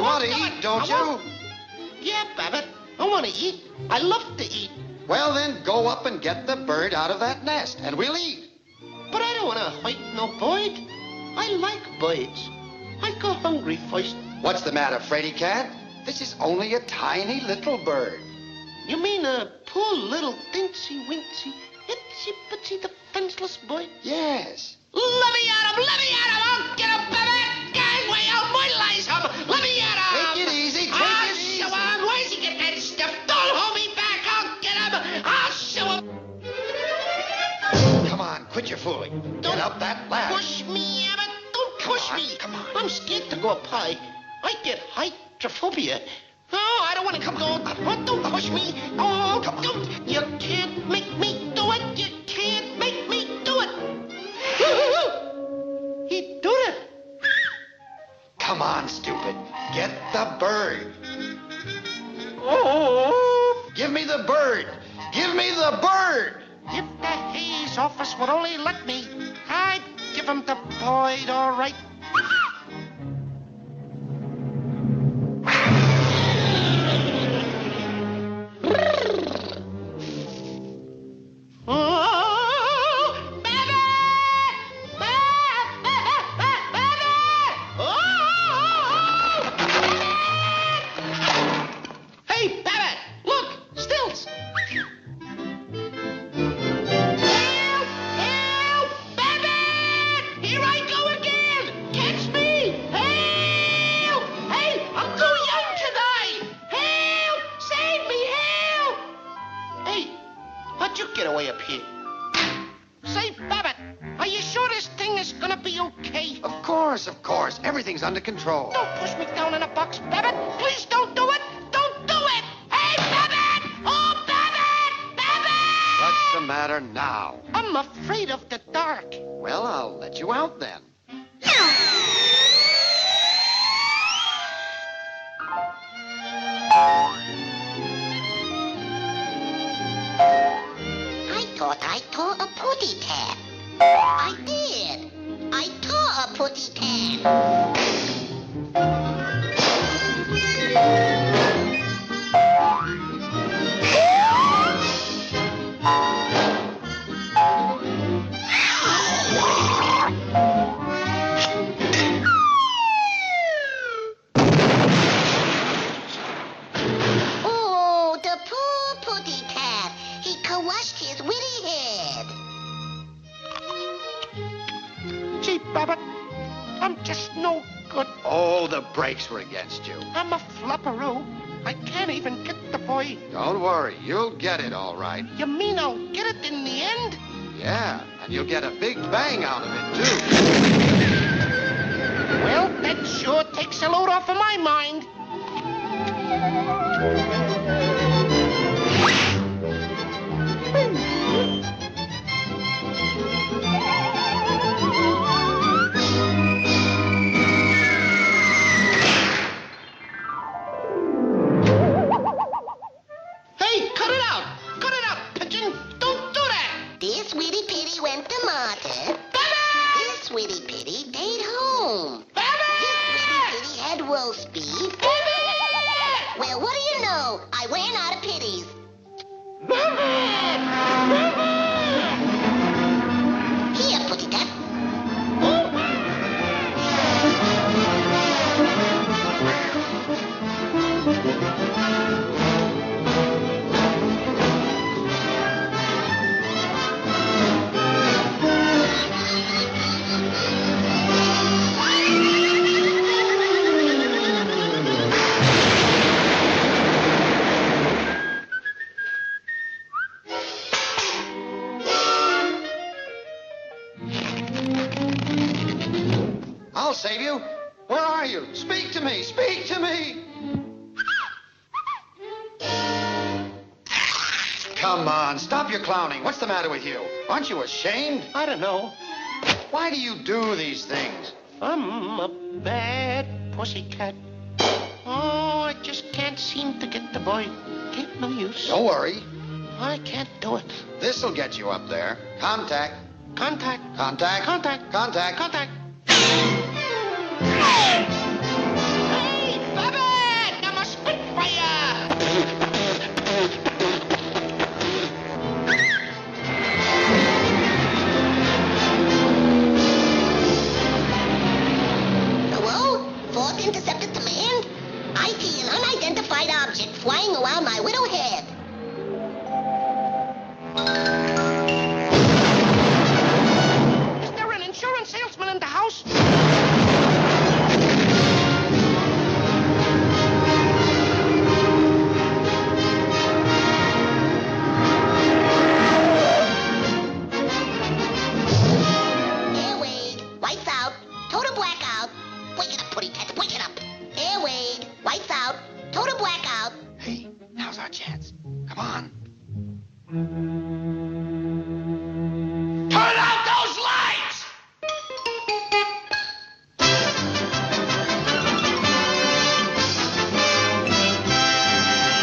want to eat, don't you? Yeah, Babbitt. I want to eat. I love to eat. Well, then, go up and get the bird out of that nest, and we'll eat. But I don't want to hurt no bird. I like birds. I go hungry first. What's the matter, Fraidy Cat? This is only a tiny little bird. You mean a poor little dincy-wincy, itsy-bitsy defenseless bird? Yes. Let me at him! Let me at him! I'll get him, Babbitt! Gangway, I'll mortalize him! Let me at him! Take it easy, take it easy. Show him! Where's he get that stuff? Don't hold me back! I'll get him! I'll show him! Come on, quit your fooling. Get up that ladder. Push me, Abbott! Don't push me! Come on. I'm scared to go up high. I get hydrophobia. No, I don't want to come on. Don't push me. Oh, don't. You can't make me do it. You can't make me do it. He did it. Come on, stupid. Get the bird. Oh. Give me the bird. Give me the bird. If the Hayes office would only let me, I'd give him the bird, all right. Get away up here. Say, Babbitt, are you sure this thing is gonna be okay? Of course. Everything's under control. Don't push me down in a box, Babbitt. Please don't do it. Don't do it. Hey, Babbitt! Oh, Babbitt! Babbitt! What's the matter now? I'm afraid of the dark. Well, I'll let you out then. I tore a putty cat. I did. I tore a putty cat. Oh, the poor putty cat. He crushed his witty head. Gee, Babbitt, I'm just no good. Oh, the brakes were against you. I'm a flapperoo. I can't even get the boy. Don't worry, you'll get it all right. You mean I'll get it in the end? Yeah, and you'll get a big bang out of it, too. Well, that sure takes a load off of my mind. Hey, cut it out! Cut it out, pigeon! Don't do that! This witty pitty went to market. Babbitt! This witty pitty stayed home. This Babbitt! witty pitty had roast beef. Babbitt! Well, what do you know? I ran out of pitties. Babbitt! Here, putty cat. I'll save you. Where are you? Speak to me. Speak to me. Come on, stop your clowning. What's the matter with you? Aren't you ashamed? I don't know. Why do you do these things? I'm a bad pussycat. Oh, I just can't seem to get the boy. Ain't no use. Don't worry. I can't do it. This'll get you up there. Contact. Contact. Contact. Contact. Contact. Contact. Hey, Babbitt! intercepted command? I see an unidentified object flying around my little head. Is there an insurance salesman in the house? Airway, lights out, total blackout. Wake it up, Putty Cat, wake it up. Airway, lights out, total blackout. Hey, now's our chance. Come on.